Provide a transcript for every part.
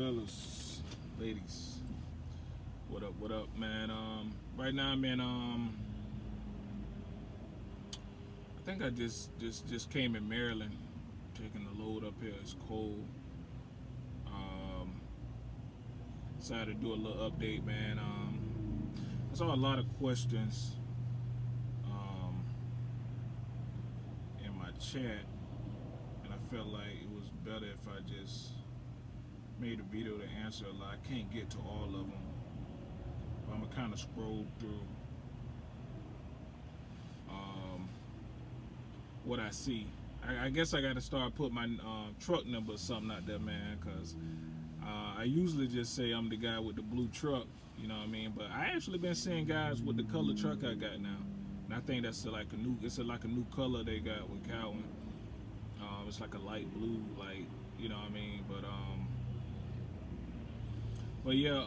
fellas, ladies, what up, man? Right now, man, I think I just came in Maryland, taking the load up here. It's cold. Um, Decided to do a little update, man. I saw a lot of questions um, in my chat, and I felt like it was better if I just made a video to answer a lot. I can't get to all of them, but I'm gonna kind of scroll through um, what I see. I guess I got to start putting my truck number or something out there, man, because I usually just say I'm the guy with the blue truck, you know what I mean? But I actually been seeing guys with the color truck I got now, and I think that's like a new. It's like a new color they got with Cowan. It's like a light blue, like, you know what I mean? But yeah,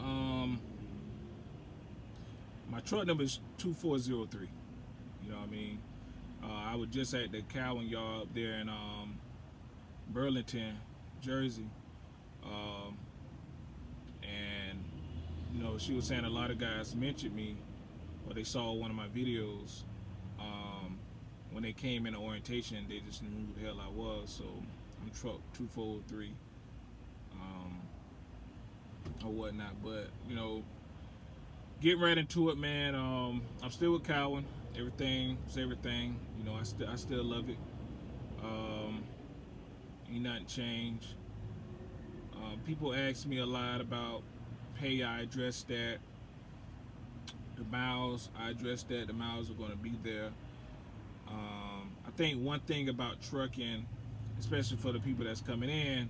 my truck number is 2403. You know what I mean? I was just at the Cowan yard up there in Burlington, Jersey, um, and you know, she was saying a lot of guys mentioned me, or they saw one of my videos. When they came in orientation, they just knew who the hell I was. So I'm truck 2403 or whatnot. But you know, get right into it, man. I'm still with Cowan. Everything is everything. You know, I still love it. Ain't nothing changed. People ask me a lot about pay. I addressed that. The miles, I addressed that. The miles are going to be there. I think one thing about trucking, especially for the people that's coming in,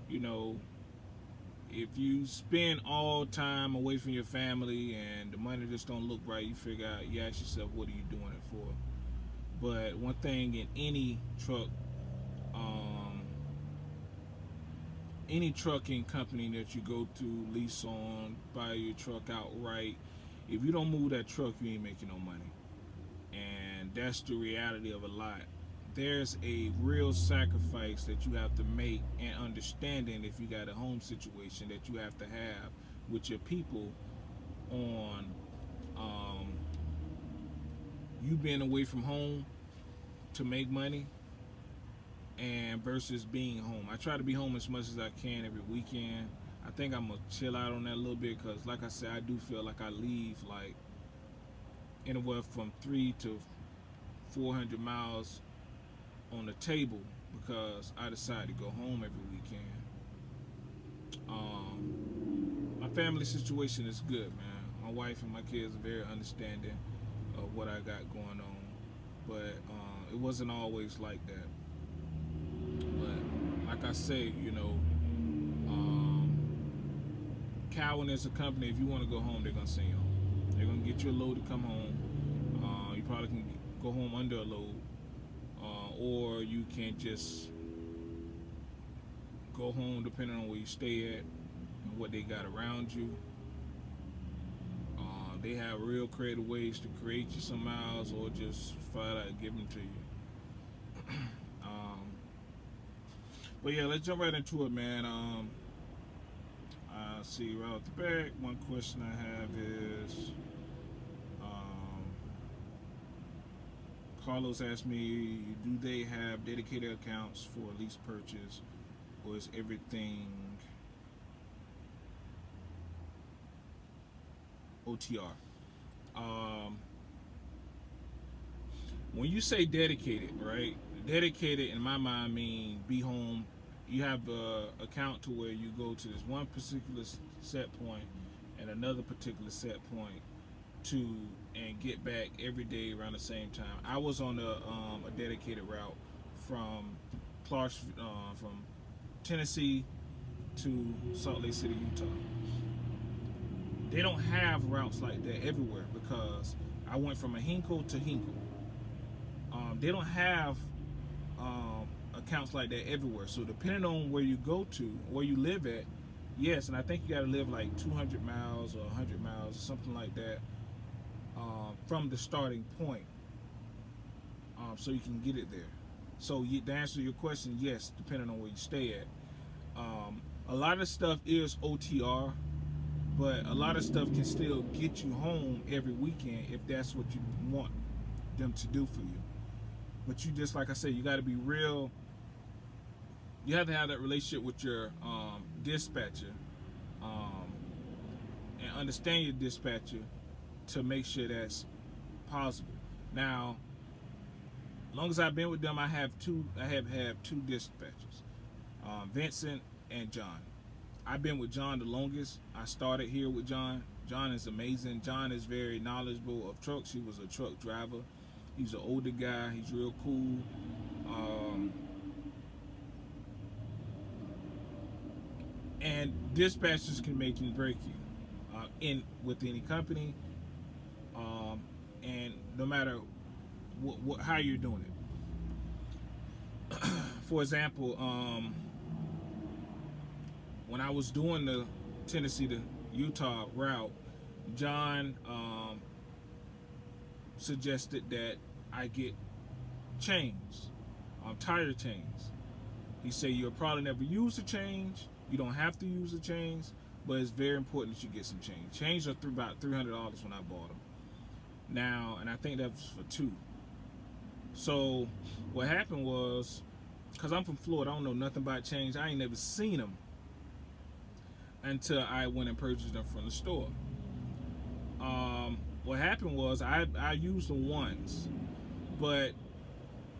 you know, if you spend all time away from your family and the money just don't look right, you figure out, you ask yourself, what are you doing it for? But one thing in any trucking company that you go to, lease on, buy your truck outright, if you don't move that truck, you ain't making no money. And that's the reality of a lot. There's a real sacrifice that you have to make, and understanding if you got a home situation that you have to have with your people on you being away from home to make money, and versus being home. I try to be home as much as I can every weekend. I think I'm gonna chill out on that a little bit because, like I said, I do feel like I leave like anywhere from 300 to 400 miles on the table because I decide to go home every weekend. My family situation is good, man. My wife and my kids are very understanding of what I got going on, but it wasn't always like that. But like I say, you know, Cowan is a company. If you want to go home, they're gonna send you home. They're gonna get you a load to come home. You probably can go home under a load, or you can just go home depending on where you stay at and what they got around you. They have real creative ways to create you some miles, or just flat out give them to you. But yeah, let's jump right into it, man. I see right off the back. One question I have is, Carlos asked me, do they have dedicated accounts for lease purchase, or is everything OTR? When you say dedicated, right? Dedicated in my mind mean be home. You have a account to where you go to this one particular set point and another particular set point and get back every day around the same time. I was on a dedicated route from from Tennessee to Salt Lake City, Utah. They don't have routes like that everywhere because I went from a Hinkle to Hinkle. They don't have accounts like that everywhere. So depending on where you go to, where you live at, yes, and I think you got to live like 200 miles or 100 miles or something like that from the starting point, so you can get it there. So to answer your question, yes, depending on where you stay at. A lot of stuff is OTR, but a lot of stuff can still get you home every weekend if that's what you want them to do for you. But you just, like I said, you got to be real. You have to have that relationship with your dispatcher, um, and understand your dispatcher to make sure that's possible. Now, as long as I've been with them, I have had two dispatchers, Vincent and John. I've been with John the longest. I started here with John. John is amazing. John is very knowledgeable of trucks. He was a truck driver. He's an older guy. He's real cool. And dispatchers can make and break you in with any company, and no matter how you're doing it. For example, when I was doing the Tennessee to Utah route, John suggested that I get chains, tire chains. He said you'll probably never use the change. You don't have to use the chains, but it's very important that you get some change. Chains are about $300 when I bought them. Now, and I think that was for two. So what happened was, because I'm from Florida, I don't know nothing about chains. I ain't never seen them until I went and purchased them from the store. What happened was I used them once, but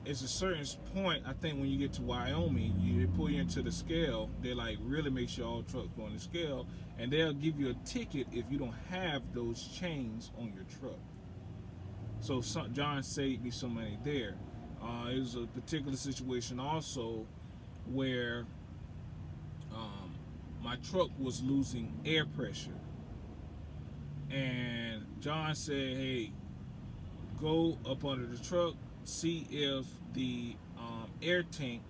it's a certain point. I think when you get to Wyoming, they pull you into the scale. They like really make sure all trucks go on the scale, and they'll give you a ticket if you don't have those chains on your truck. So John saved me some money there. It was a particular situation also where my truck was losing air pressure, and John said, "Hey, go up under the truck, see if the air tank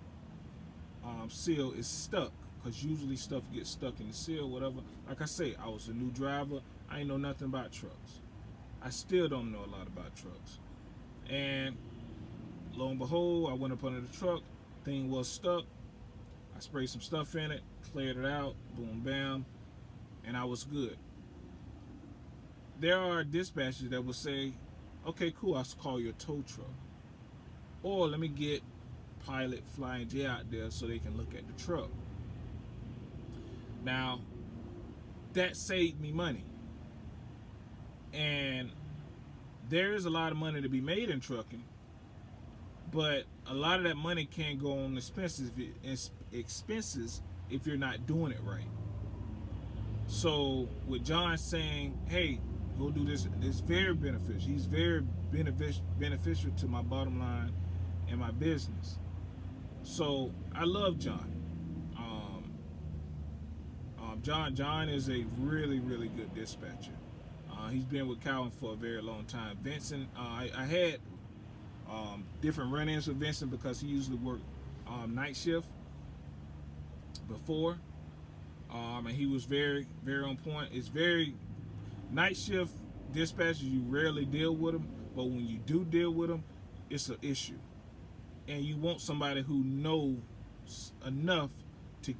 seal is stuck, because usually stuff gets stuck in the seal, whatever." Like I say, I was a new driver. I ain't know nothing about trucks. I still don't know a lot about trucks. And lo and behold, I went up under the truck. Thing was stuck. I sprayed some stuff in it, cleared it out, boom, bam, and I was good. There are dispatchers that will say, "Okay, cool, I'll call your tow truck. Or let me get Pilot Flying J out there so they can look at the truck." Now, that saved me money. And there is a lot of money to be made in trucking, but a lot of that money can't go on expenses if you're not doing it right. So with John saying, "Hey, go do this," it's very beneficial. He's very beneficial to my bottom line and my business. So I love John. John is a really, really good dispatcher. He's been with Cowan for a very long time. Vincent, I had different run-ins with Vincent because he usually worked night shift before, and he was very, very on point. It's very night shift dispatchers. You rarely deal with them, but when you do deal with them, it's an issue, and you want somebody who knows enough to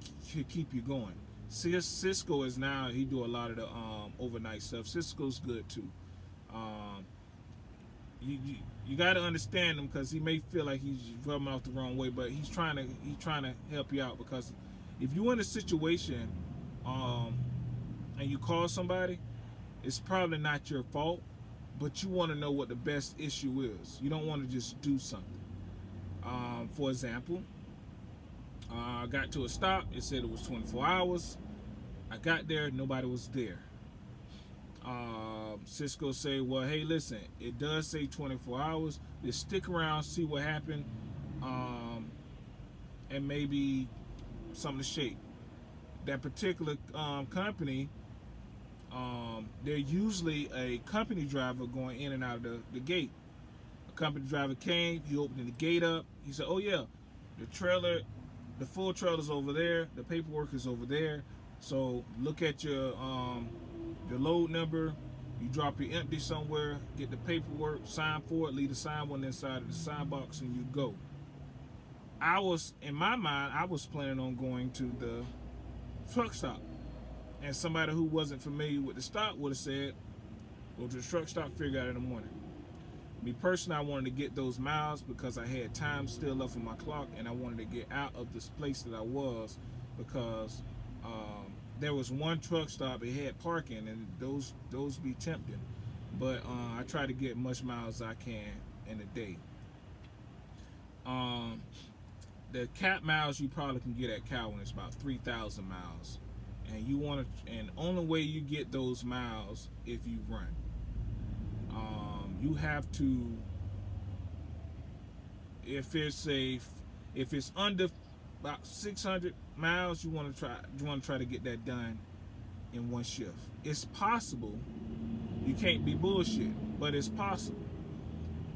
keep you going. Cisco is now, he do a lot of the overnight stuff. Cisco's good too. You got to understand him, because he may feel like he's rubbing off the wrong way, but he's trying to help you out. Because if you're in a situation and you call somebody, it's probably not your fault, but you want to know what the best issue is. You don't want to just do something. For example, I got to a stop. It said it was 24 hours. I got there. Nobody was there. Cisco say, "Well, hey, listen, it does say 24 hours. Just stick around, see what happened, and maybe something to shake." That particular company, they're usually a company driver going in and out of the gate. A company driver came. He opened the gate up. He said, "Oh yeah, the trailer." The full trailer's over there. The paperwork is over there. So look at your load number. You drop your empty somewhere. Get the paperwork. Sign for it. Leave the signed one inside of the sign box, and you go. In my mind, I was planning on going to the truck stop. And somebody who wasn't familiar with the stop would have said, go to the truck stop, figure out in the morning. Me personally, I wanted to get those miles because I had time still left on my clock, and I wanted to get out of this place that I was, because there was one truck stop. It had parking, and those be tempting. But I try to get much miles as I can in a day. The cap miles you probably can get at Cowan is about 3,000 miles, and you want to. And only way you get those miles if you run. You have to, if it's under about 600 miles, you want to try to get that done in one shift. It's possible. You can't be bullshit, but it's possible.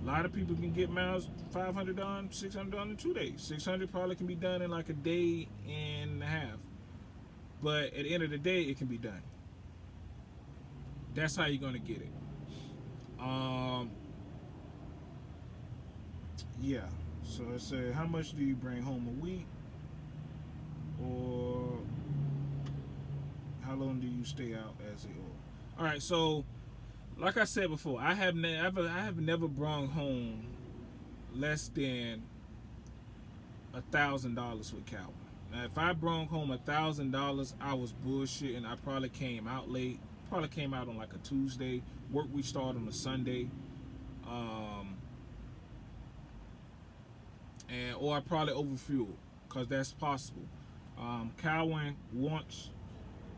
A lot of people can get miles 500 done, 600 done in 2 days. 600 probably can be done in like a day and a half. But at the end of the day, it can be done. That's how you're going to get it. Yeah. So it said, how much do you bring home a week, or how long do you stay out as a oil? All right. So, like I said before, I have never brought home less than $1,000 with Cowan. Now, if I brought home $1,000, I was bullshitting. I probably came out late. Probably came out on like a Tuesday. Work week started on a Sunday. Or I probably overfueled, because that's possible. Cowan wants,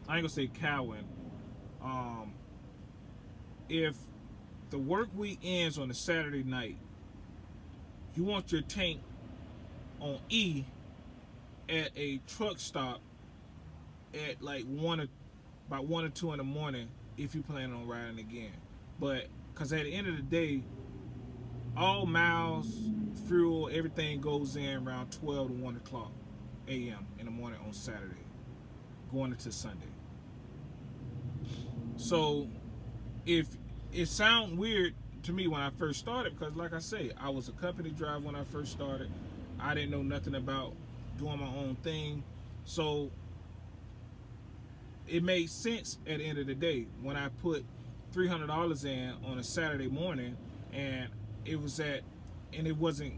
I ain't gonna say Cowan, if the work week ends on a Saturday night, you want your tank on E at a truck stop at like about 1 or 2 in the morning if you plan on riding again. But because at the end of the day, all miles, fuel, everything goes in around 12 to 1 o'clock a.m. in the morning on Saturday, going into Sunday. So if it sounds weird to me when I first started, because like I say, I was a company driver when I first started. I didn't know nothing about doing my own thing. So it made sense at the end of the day when I put $300 in on a Saturday morning, and it wasn't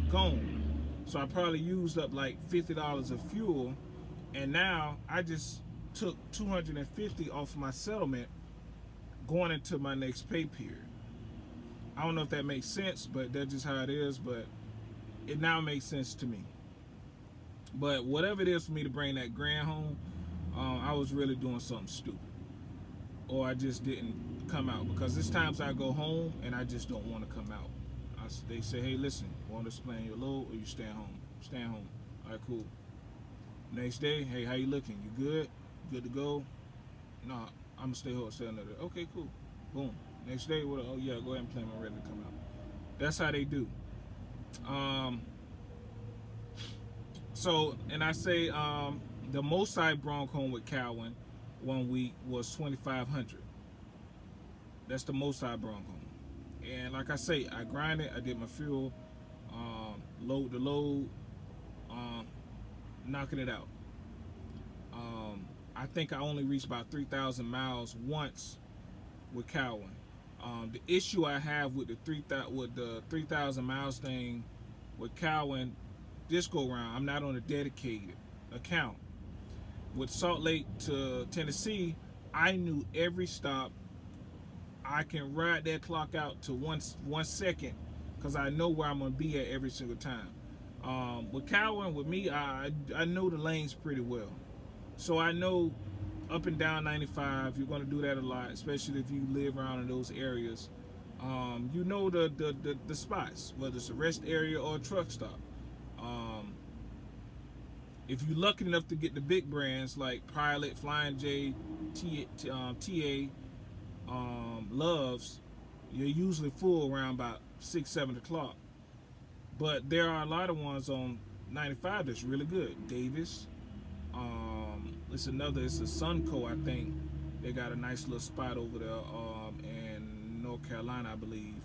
gone. So I probably used up like $50 of fuel, and now I just took $250 off my settlement going into my next pay period. I don't know if that makes sense, but that's just how it is. But it now makes sense to me. But whatever it is for me to bring that grand home, I was really doing something stupid, or I just didn't come out, because there's times I go home and I just don't want to come out. They say, hey, listen, want to explain your load, or you staying home? Staying home. All right, cool. Next day, hey, how you looking? You good? Good to go? No, I'm gonna stay home. Stay another day. Okay, cool. Boom. Next day, what? Oh yeah, go ahead and plan. I'm ready to come out. That's how they do. So, and I say the most I brought home with Cowan 1 week was 2,500. That's the most I brought home. And like I say, I grinded. I did my fuel, load the load, knocking it out. I think I only reached about 3,000 miles once with Cowan. The issue I have with the 3,000 miles thing with Cowan this go round, I'm not on a dedicated account. With Salt Lake to Tennessee, I knew every stop. I can ride that clock out to 1 second, because I know where I'm gonna be at every single time. With Cowan, with me, I know the lanes pretty well, so I know up and down 95. You're gonna do that a lot, especially if you live around in those areas. You know the spots, whether it's a rest area or a truck stop. If you're lucky enough to get the big brands like Pilot, Flying J, TA, Loves, you're usually full around about 6, 7 o'clock. But there are a lot of ones on 95 that's really good. Davis, it's a Sunco, I think. They got a nice little spot over there in North Carolina, I believe.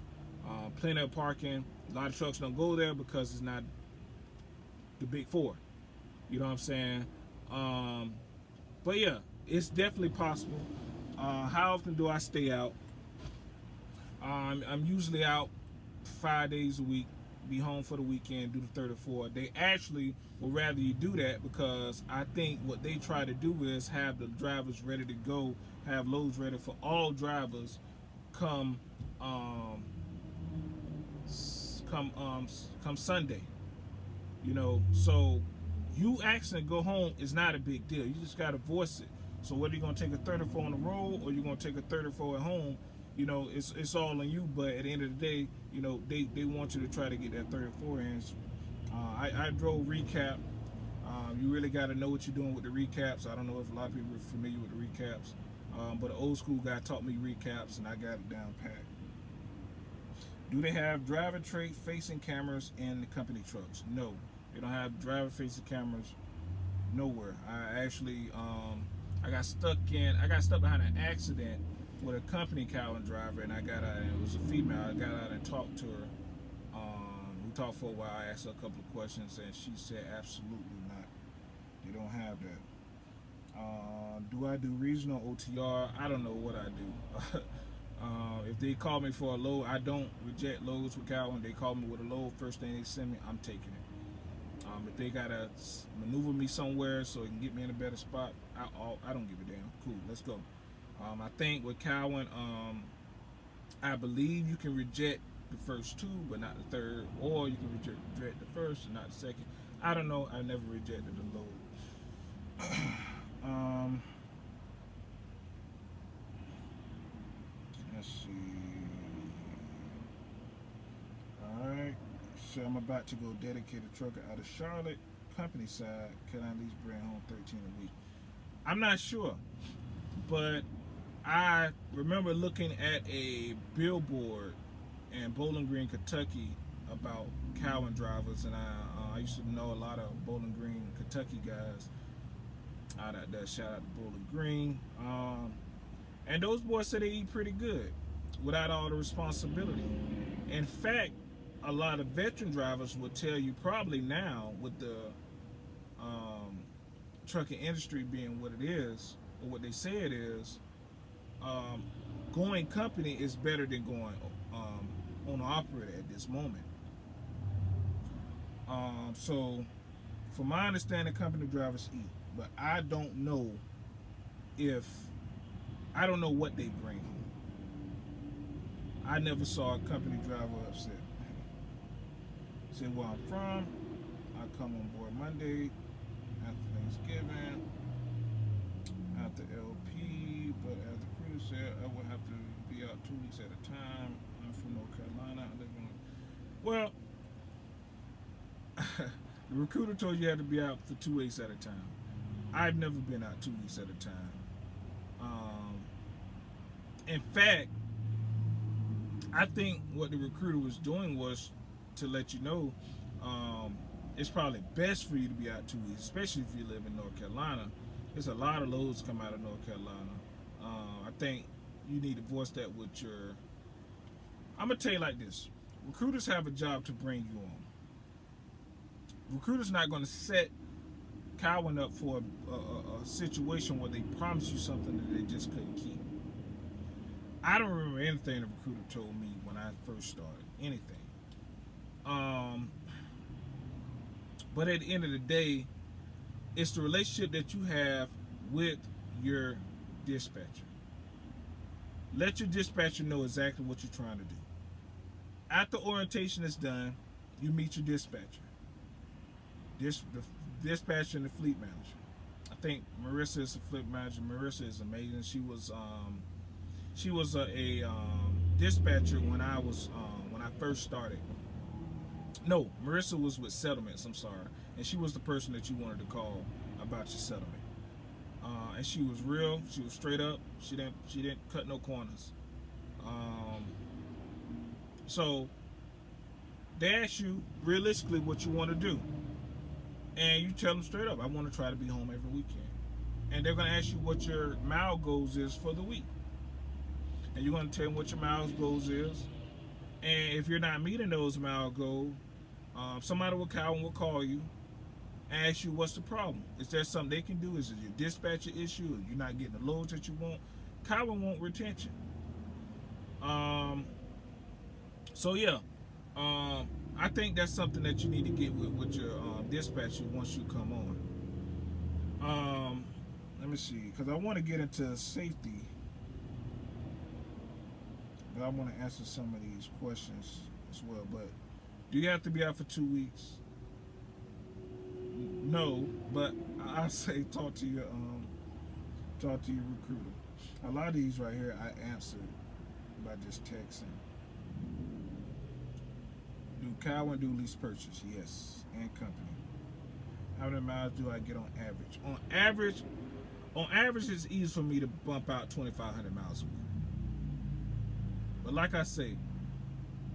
Plenty of parking. A lot of trucks don't go there because it's not the big four. You know what I'm saying? But yeah, it's definitely possible. How often do I stay out? I'm usually out 5 days a week. Be home for the weekend, do the 34. They actually would rather you do that because I think what they try to do is have the drivers ready to go, have loads ready for all drivers come um, come Sunday. So you asking to go home is not a big deal. You just gotta voice it. So whether you're gonna take a 34 on the road or you're gonna take a 34 at home, it's all on you. But at the end of the day, they want you to try to get that 34 in. I drove recap. You really got to know what you're doing with the recaps. I don't know if a lot of people are familiar with the recaps, but an old school guy taught me recaps, and I got it down pat. Do they have driver tray facing cameras in the company trucks? No, they don't have driver facing cameras nowhere. I actually I got stuck behind an accident with a company Cowan driver, and it was a female. I got out and talked to her. We talked for a while. I asked her a couple of questions, and she said absolutely not. They don't have that. Do I do regional OTR? I don't know what I do. If they call me for a load, I don't reject loads with Cowan. They call me with a load, first thing they send me, I'm taking it. If they gotta maneuver me somewhere so it can get me in a better spot, I don't give a damn. Cool, let's go. I think with Cowan, I believe you can reject the first two, but not the third, or you can reject the first and not the second. I don't know. I never rejected the load. Let's see. All right. So I'm about to go dedicate a trucker out of Charlotte, company side. Can I at least bring home 13 a week? I'm not sure, but I remember looking at a billboard in Bowling Green, Kentucky, about Cowan drivers, and I used to know a lot of Bowling Green, Kentucky guys. Out at that, shout out to Bowling Green, and those boys said they eat pretty good without all the responsibility. In fact, a lot of veteran drivers will tell you probably now with the trucking industry being what it is, or what they say it is, going company is better than going owner operator at this moment. So, from my understanding, company drivers eat, but I don't know what they bring home. I never saw a company driver upset. Say where I'm from. I come on board Monday after Thanksgiving, after LP, but as the recruiter said, I will have to be out 2 weeks at a time. I'm from North Carolina. I live in. Well, the recruiter told you had to be out for 2 weeks at a time. I've never been out 2 weeks at a time. In fact, I think what the recruiter was doing was to let you know it's probably best for you to be out 2 weeks, especially if you live in North Carolina. There's a lot of loads come out of North Carolina. I think you need to voice that with your. I'm gonna tell you like this: recruiters have a job to bring you on. Recruiters not going to set Cowan up for a situation where they promise you something that they just couldn't keep. I don't remember anything the recruiter told me when I first started. Anything. But at the end of the day, it's the relationship that you have with your dispatcher. Let your dispatcher know exactly what you're trying to do. After orientation is done, you meet your dispatcher. The dispatcher and the fleet manager. I think Marissa is the fleet manager. Marissa is amazing. She was a dispatcher when I first started. No, Marissa was with settlements. I'm sorry, and she was the person that you wanted to call about your settlement. And she was real. She was straight up. She didn't cut no corners. So they ask you realistically what you want to do, and you tell them straight up, I want to try to be home every weekend. And they're going to ask you what your mile goals is for the week, and you're going to tell them what your miles goals is. And if you're not meeting those mile goals, somebody with Cowan will call you and ask you what's the problem. Is there something they can do? Is it your dispatcher issue? Are you not getting the loads that you want? Cowan want retention. Um, so yeah, I think that's something that you need to get with your dispatcher once you come on. Let me see, because I want to get into safety, but I want to answer some of these questions as well. But do you have to be out for 2 weeks? No, but I say talk to your recruiter. A lot of these right here I answered by just texting. Do Cowan do lease purchase? Yes, and company. How many miles do I get on average? On average, it's easy for me to bump out 2,500 miles a week. But like I say,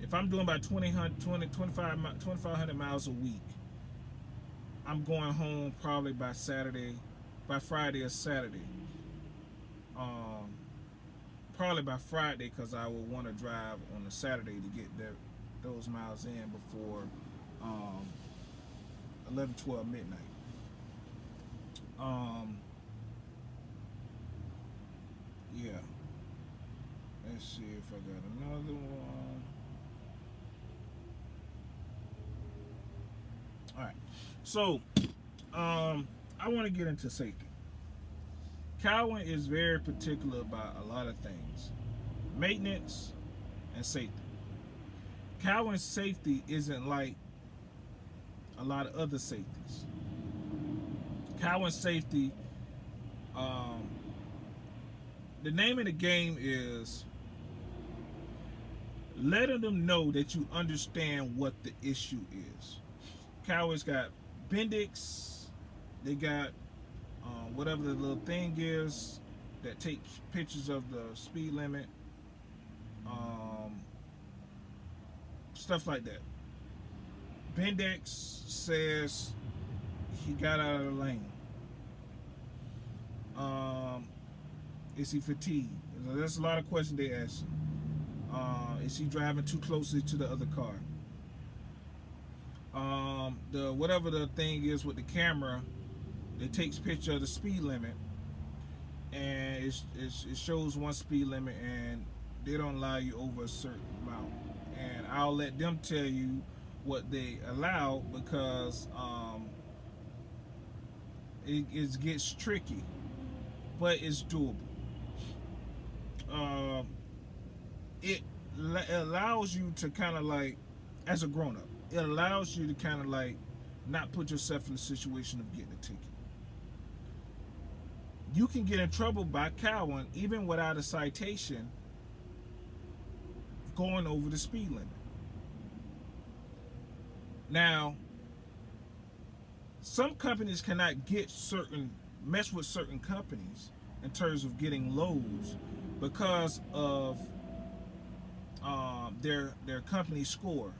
if I'm doing about 2,500 miles a week, I'm going home probably by Friday or Saturday. Probably by Friday, because I will want to drive on a Saturday to get those miles in before 11, 12 midnight. Yeah. Let's see if I got another one. All right. So, I want to get into safety. Cowan is very particular about a lot of things. Maintenance and safety. Cowan's safety isn't like a lot of other safeties. Cowan's safety, the name of the game is letting them know that you understand what the issue is. Cowan's got Bendix, they got whatever the little thing is that takes pictures of the speed limit, stuff like that. Bendix says he got out of the lane. Is he fatigued? There's a lot of questions they ask him. Is he driving too closely to the other car? The whatever the thing is with the camera, it takes picture of the speed limit, and it shows one speed limit, and they don't allow you over a certain amount. And I'll let them tell you what they allow, because it gets tricky, but it's doable. It allows you to kind of like, as a grown-up, it allows you to kind of like not put yourself in the situation of getting a ticket. You can get in trouble by Cowan even without a citation going over the speed limit. Now, some companies cannot mess with certain companies in terms of getting loads because of their company score,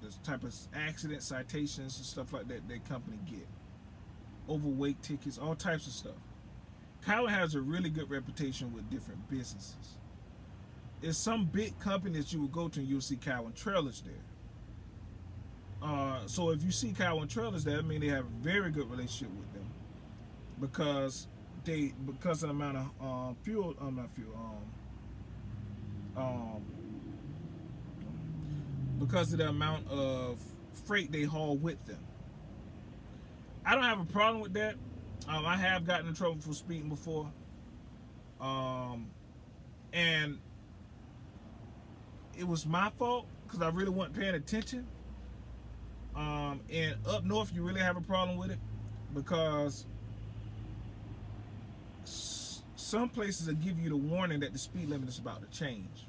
the type of accident citations and stuff like that their company get, overweight tickets, all types of stuff. Cowan has a really good reputation with different businesses. There's some big companies you will go to and you'll see Cowan trailers there. So if you see Cowan trailers there, I mean they have a very good relationship with them, because of the amount of because of the amount of freight they haul with them. I don't have a problem with that. I have gotten in trouble for speeding before, and it was my fault because I really wasn't paying attention. And up north, you really have a problem with it because some places will give you the warning that the speed limit is about to change.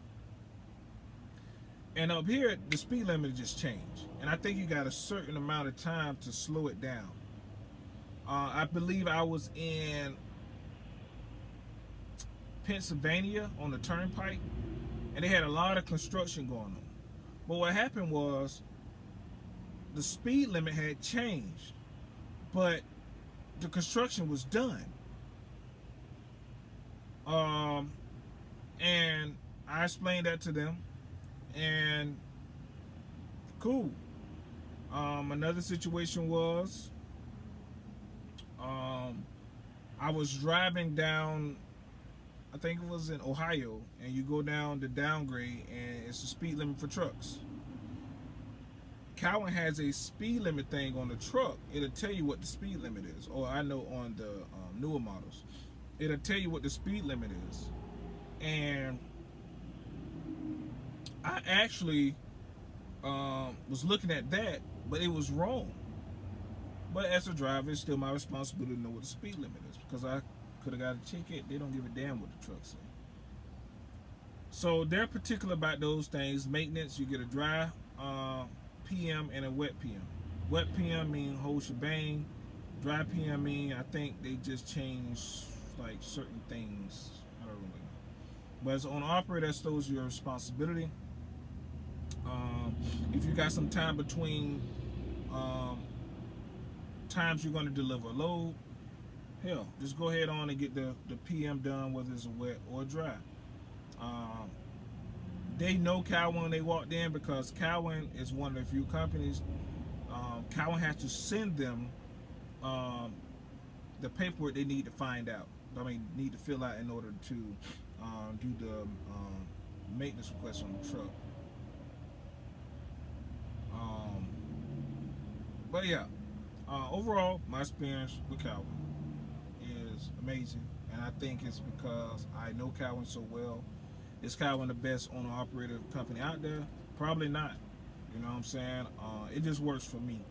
And up here, the speed limit just changed. And I think you got a certain amount of time to slow it down. I believe I was in Pennsylvania on the turnpike, and they had a lot of construction going on. But what happened was the speed limit had changed, but the construction was done. And I explained that to them, and cool. Another situation was Um, I was driving down, I think it was in Ohio, and you go down the downgrade, and it's the speed limit for trucks. Cowan has a speed limit thing on the truck. It'll tell you what the speed limit is. Or I know on the newer models, it'll tell you what the speed limit is. And I actually was looking at that, but it was wrong. But as a driver, it's still my responsibility to know what the speed limit is because I could have got a ticket. They don't give a damn what the truck say. So they're particular about those things. Maintenance, you get a dry PM and a wet PM. Wet PM mean whole shebang. Dry PM mean I think they just changed like certain things. I don't really know. But as an owner operator, that's those your responsibility. If you got some time between times you're going to deliver a load, hell, just go ahead on and get the PM done, whether it's a wet or dry. They know Cowan when they walked in because Cowan is one of the few companies. Cowan has to send them the paperwork they need to find out. Need to fill out in order to do the maintenance request on the truck. But yeah, overall, my experience with Cowan is amazing, and I think it's because I know Cowan so well. Is Cowan the best owner operator company out there? Probably not. You know what I'm saying? It just works for me.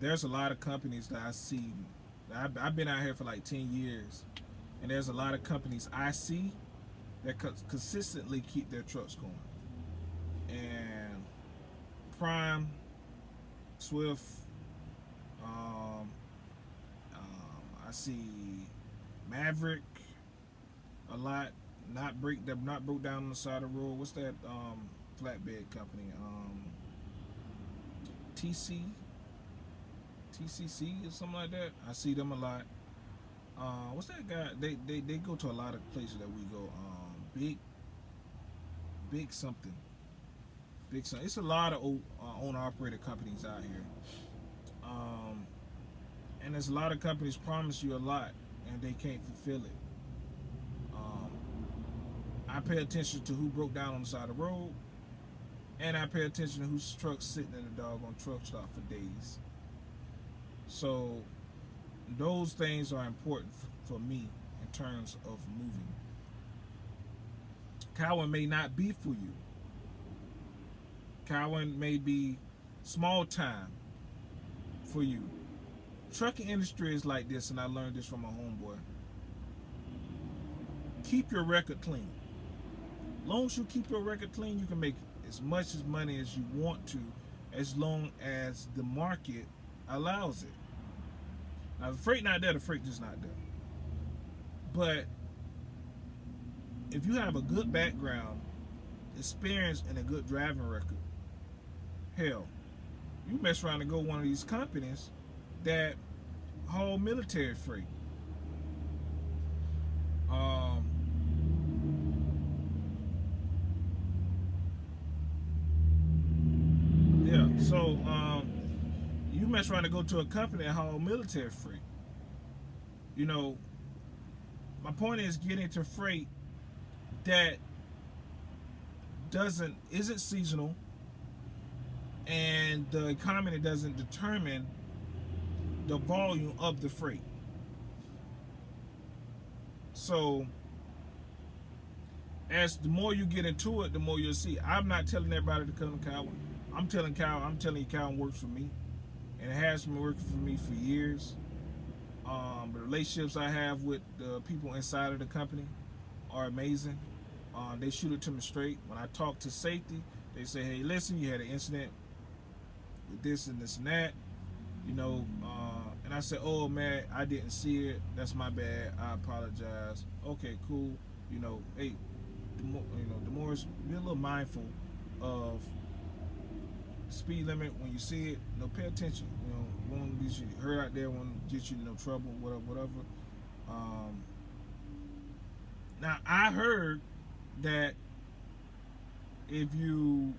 There's a lot of companies that I see. I've been out here for like 10 years, and there's a lot of companies I see that consistently keep their trucks going. And Prime, Swift, I see Maverick a lot. Not broke down on the side of the road. What's that flatbed company? TC, TCC or something like that. I see them a lot. What's that guy? They go to a lot of places that we go. Big something. Big something. It's a lot of owner operator companies out here. And there's a lot of companies promise you a lot and they can't fulfill it. I pay attention to who broke down on the side of the road, and I pay attention to whose truck's sitting in the doggone truck stop for days. So those things are important for me in terms of moving. Cowan may not be for you. Cowan may be small time for you. Trucking industry is like this, and I learned this from my homeboy. Keep your record clean. As long as you keep your record clean, you can make as much as money as you want to, as long as the market allows it. Now, the freight not there, the freight just not there. But if you have a good background, experience, and a good driving record, hell, you mess around and go one of these companies that haul military freight. So you mess around and go to a company that haul military freight. You know, my point is getting to freight that isn't seasonal, and the economy doesn't determine the volume of the freight. So as the more you get into it, the more you'll see. I'm not telling everybody to come to Cowan. I'm telling you Cowan works for me, and it has been working for me for years. The relationships I have with the people inside of the company are amazing. They shoot it to me straight. When I talk to safety, they say, "Hey, listen, you had an incident with this and this and that, you know." And I said, "Oh man, I didn't see it. That's my bad. I apologize." Okay, cool. You know, hey, the more be a little mindful of speed limit when you see it. You know, pay attention. You know, won't get you hurt out there. Won't get you in no trouble. Whatever. Now I heard that if you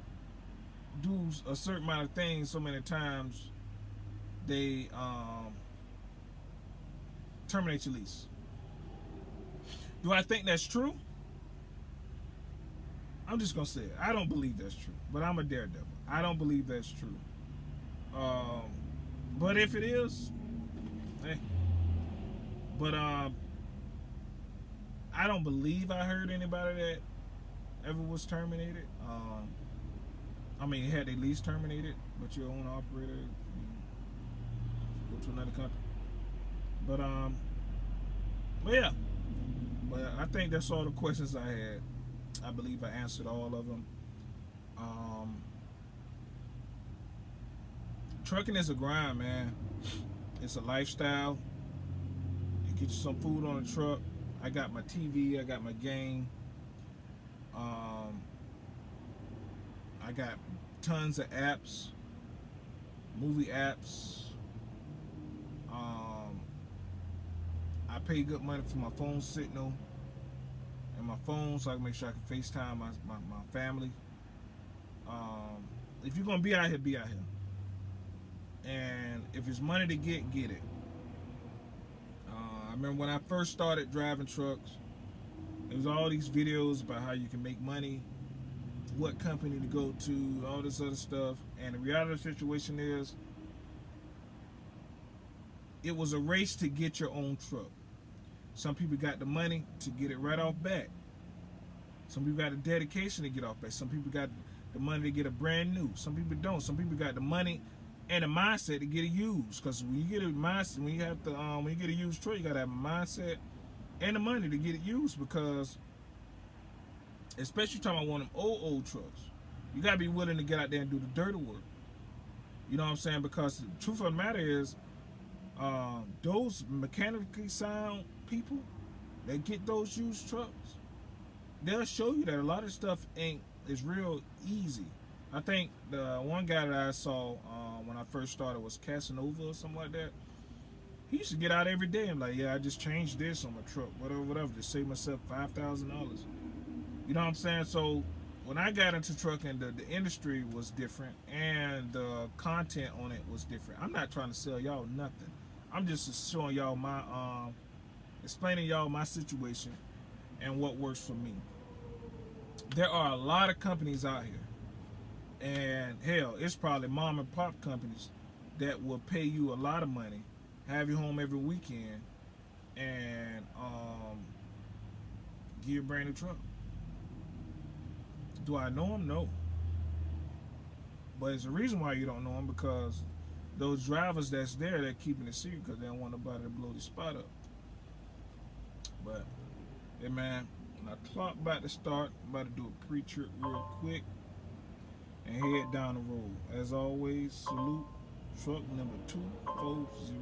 do a certain amount of things so many times, they terminate your lease. Do I think that's true? I'm just gonna say it. I don't believe that's true, but I'm a daredevil. I don't believe that's true. But if it is, hey. But I don't believe I heard anybody that ever was terminated. I mean, had their lease terminated, but your own operator, you go to another country. But yeah. But I think that's all the questions I had. I believe I answered all of them. Trucking is a grind, man. It's a lifestyle. You get you some food on the truck. I got my TV. I got my game. I got tons of apps, movie apps. I pay good money for my phone signal and my phone, so I can make sure I can FaceTime my family. If you're gonna be out here, be out here. And if it's money to get it. I remember when I first started driving trucks, there was all these videos about how you can make money, what company to go to, all this other stuff. And the reality of the situation is, it was a race to get your own truck. Some people got the money to get it right off bat. Some people got the dedication to get off bat. Some people got the money to get a brand new. Some people don't. Some people got the money and a mindset to get it used. Because when you get a mindset, when you get a used truck, you gotta have a mindset and the money to get it used. Because especially talking about one of them old trucks, you gotta be willing to get out there and do the dirty work. You know what I'm saying? Because the truth of the matter is, those mechanically sound people that get those used trucks, they'll show you that a lot of stuff is real easy. I think the one guy that I saw when I first started was Casanova or something like that. He used to get out every day and like, yeah, I just changed this on my truck, whatever, just save myself $5,000. You know what I'm saying? So when I got into trucking, the industry was different and the content on it was different. I'm not trying to sell y'all nothing. I'm just showing y'all explaining y'all my situation and what works for me. There are a lot of companies out here, and hell, it's probably mom and pop companies that will pay you a lot of money, have you home every weekend, and give you a brand new truck. Do I know them? No. But it's a reason why you don't know them, because those drivers that's there, they're keeping it secret because they don't want nobody to blow the spot up. But, hey man, my clock about to start. I'm about to do a pre-trip real quick and head down the road. As always, salute truck number 240.